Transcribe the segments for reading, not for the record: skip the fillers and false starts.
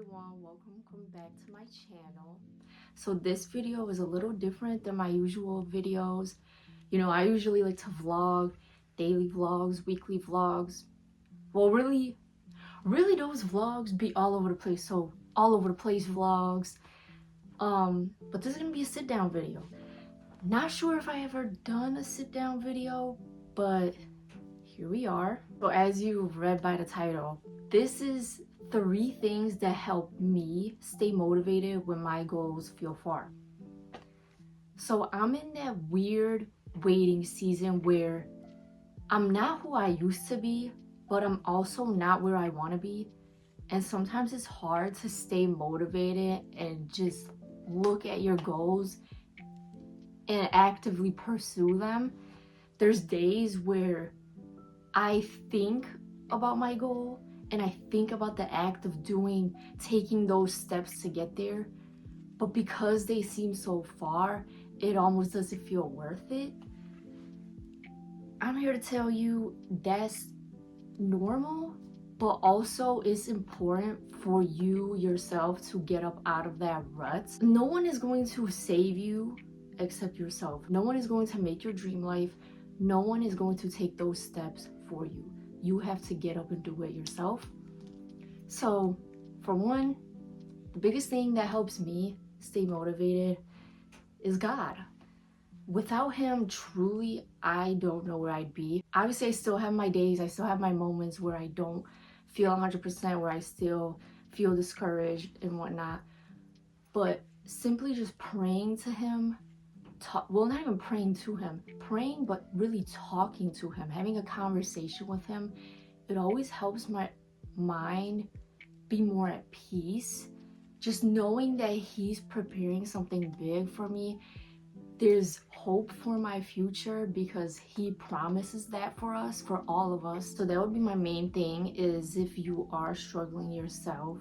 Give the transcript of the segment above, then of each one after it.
everyone, welcome back to my channel. So this video is a little different than my usual videos. I usually like to vlog, daily vlogs, weekly vlogs. Well, really those vlogs be all over the place. So all over the place vlogs. But this is gonna be a sit down video. Not sure if I ever done a sit down video, but here we are. So as you've read by the title, this is 3 things that help me stay motivated when my goals feel far. So I'm in that weird waiting season where I'm not who I used to be, but I'm also not where I want to be. And sometimes it's hard to stay motivated and just look at your goals and actively pursue them. There's days where I think about my goal and I think about the act of taking those steps to get there. But because they seem so far, it almost doesn't feel worth it. I'm here to tell you that's normal, but also it's important for you yourself to get up out of that rut. No one is going to save you except yourself. No one is going to make your dream life. No one is going to take those steps for you. You have to get up and do it yourself. So, for one, the biggest thing that helps me stay motivated is God. Without Him, truly, I don't know where I'd be. Obviously, I still have my days, I still have my moments where I don't feel 100%, where I still feel discouraged and whatnot. But simply just praying to Him, not even praying to Him, praying, but really talking to Him, having a conversation with Him, it always helps my mind be more at peace. Just knowing that He's preparing something big for me, there's hope for my future because He promises that for us, for all of us. So that would be my main thing, is if you are struggling yourself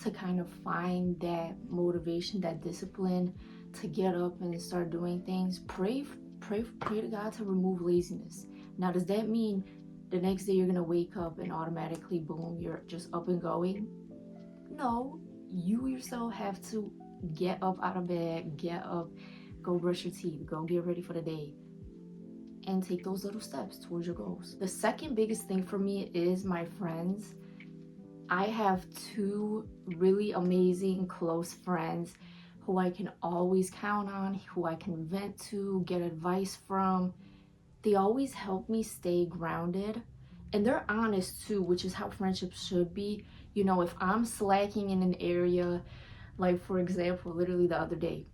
to kind of find that motivation, that discipline to get up and start doing things, pray to God to remove laziness. Now, does that mean the next day you're gonna wake up and automatically, boom, you're just up and going? No, you yourself have to get up out of bed, get up, go brush your teeth, go get ready for the day, and take those little steps towards your goals. The second biggest thing for me is my friends. I have 2 really amazing close friends who I can always count on, who I can vent to, get advice from. They always help me stay grounded, and they're honest too, which is how friendships should be. If I'm slacking in an area, like for example, literally the other day,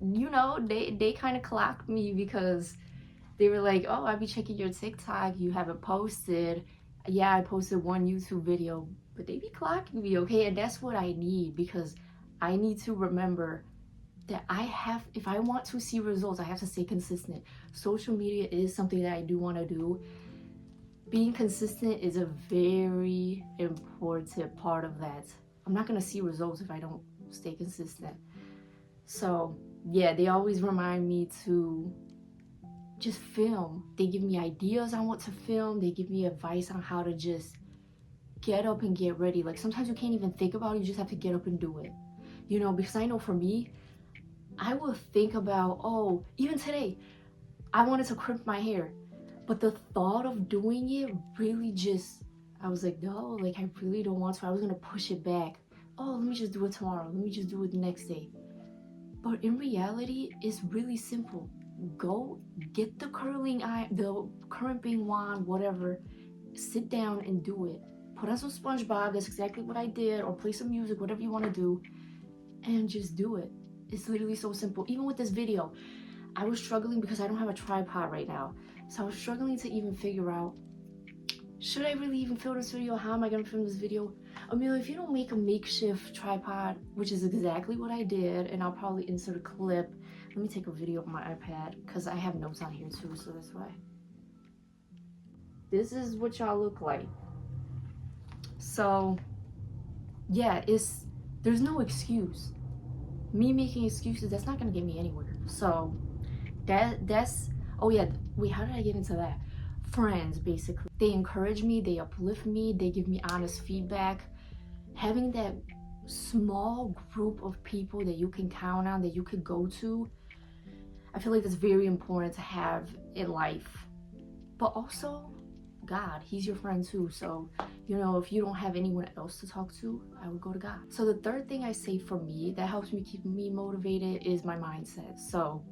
they kind of clocked me because they were like, oh, I be checking your TikTok, you haven't posted. Yeah, I posted 1 YouTube video, but they be clocking me, okay? And that's what I need, because I need to remember that if I want to see results, I have to stay consistent. Social media is something that I do want to do. Being consistent is a very important part of that. I'm not going to see results if I don't stay consistent. So, yeah, they always remind me to just film. They give me ideas on what to film. They give me advice on how to just get up and get ready. Like, sometimes you can't even think about it. You just have to get up and do it. Because I know for me, I will think about, oh, even today, I wanted to crimp my hair. But the thought of doing it really I was like, no, like, I really don't want to. I was going to push it back. Oh, let me just do it tomorrow. Let me just do it the next day. But in reality, it's really simple. Go get the crimping wand, whatever. Sit down and do it. Put on some SpongeBob. That's exactly what I did. Or play some music, whatever you want to do. And just do it. It's literally so simple. Even with this video, I was struggling because I don't have a tripod right now. So I was struggling to even figure out, should I really even film this video? How am I going to film this video? Amelia, if you don't make a makeshift tripod, which is exactly what I did, and I'll probably insert a clip. Let me take a video of my iPad because I have notes on here too, so that's why. This is what y'all look like. So, yeah, there's no excuse. Me making excuses, that's not gonna get me anywhere. So that's oh yeah, wait, how did I get into that? Friends, basically. They encourage me, they uplift me, they give me honest feedback. Having that small group of people that you can count on, that you could go to, I feel like that's very important to have in life. But also, God, he's your friend too. So, you know, if you don't have anyone else to talk to, I would go to God. So the third thing I say for me that helps me keep me motivated is my mindset. So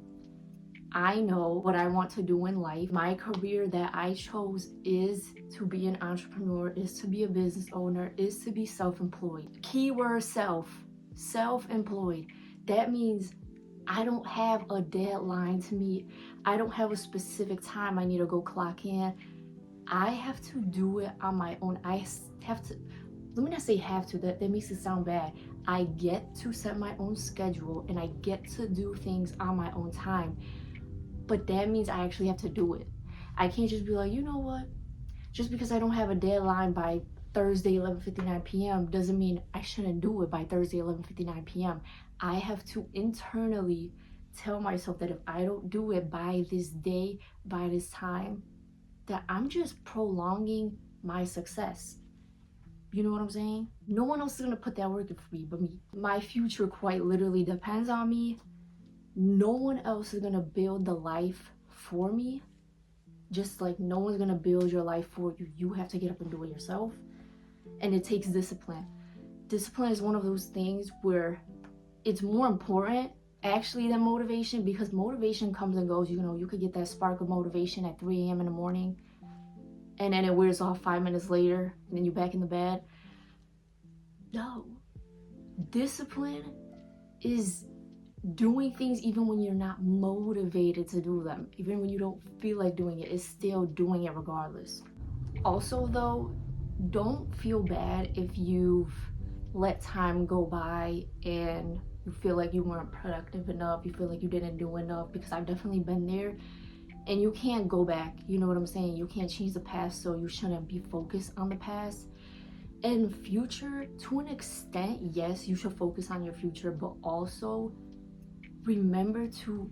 I know what I want to do in life. My career that I chose is to be an entrepreneur, is to be a business owner, is to be self-employed. Keyword self-employed. That means I don't have a deadline to meet. I don't have a specific time I need to go clock in. I have to do it on my own. I have to, let me not say have to, that makes it sound bad. I get to set my own schedule and I get to do things on my own time. But that means I actually have to do it. I can't just be like, you know what? Just because I don't have a deadline by Thursday 11:59 p.m. doesn't mean I shouldn't do it by Thursday 11:59 p.m. I have to internally tell myself that if I don't do it by this day, by this time, that I'm just prolonging my success. You know what I'm saying? No one else is gonna put that work in for me but me. My future quite literally depends on me. No one else is gonna build the life for me. Just like no one's gonna build your life for you. You have to get up and do it yourself. And it takes discipline. Discipline is one of those things where it's more important actually than motivation, because motivation comes and goes. You know, you could get that spark of motivation at 3 a.m. in the morning and then it wears off 5 minutes later and then you're back in the bed. No. Discipline is doing things even when you're not motivated to do them. Even when you don't feel like doing it, it's still doing it regardless. Also though, don't feel bad if you've let time go by and you feel like you weren't productive enough, you feel like you didn't do enough, because I've definitely been there. And you can't go back, you know what I'm saying? You can't change the past, so you shouldn't be focused on the past. And future, to an extent, yes, you should focus on your future, but also remember to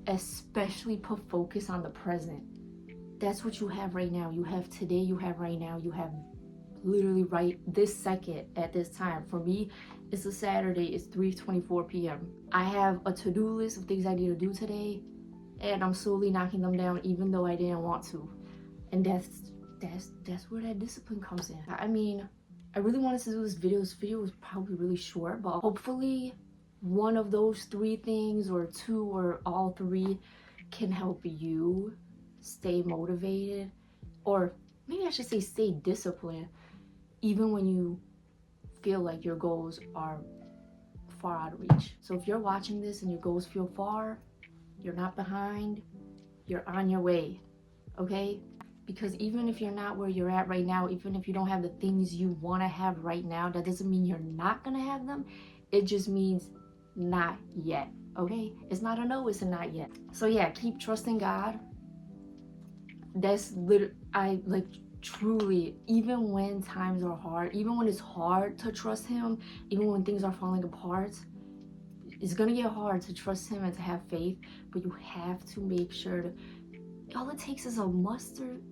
especially put focus on the present. That's what you have right now. You have today, you have right now, you have literally right this second at this time. For me, it's a Saturday, it's 3:24 p.m. I have a to-do list of things I need to do today, and I'm slowly knocking them down even though I didn't want to. And that's where that discipline comes in. I mean, I really wanted to do this video. This video was probably really short, but hopefully one of those three things, or two, or all three, can help you stay motivated, or maybe I should say stay disciplined, even when you feel like your goals are far out of reach. So if you're watching this and your goals feel far, you're not behind, you're on your way, okay? Because even if you're not where you're at right now, even if you don't have the things you want to have right now, that doesn't mean you're not gonna have them. It just means not yet, okay? It's not a no, it's a not yet. So yeah, keep trusting God. That's literally, I like truly, even when times are hard, even when it's hard to trust him, even when things are falling apart, it's gonna get hard to trust him and to have faith, but you have to make sure to, all it takes is a mustard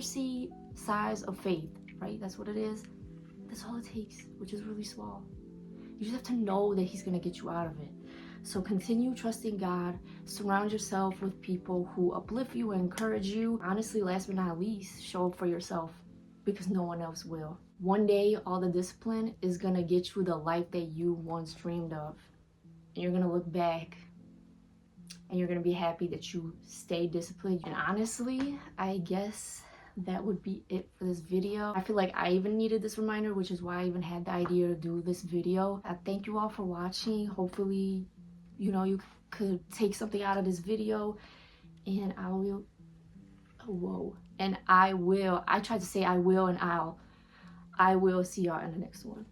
seed size of faith, right? That's what it is. That's all it takes, which is really small. You just have to know that he's gonna get you out of it. So continue trusting God. Surround yourself with people who uplift you and encourage you. Honestly, last but not least, show up for yourself, because no one else will. One day, all the discipline is gonna get you the life that you once dreamed of. And you're gonna look back and you're gonna be happy that you stayed disciplined. And honestly, I guess that would be it for this video. I feel like I even needed this reminder, which is why I even had the idea to do this video. I thank you all for watching. Hopefully, you know, you could take something out of this video, and I will, I tried to say I will, and I will see y'all in the next one.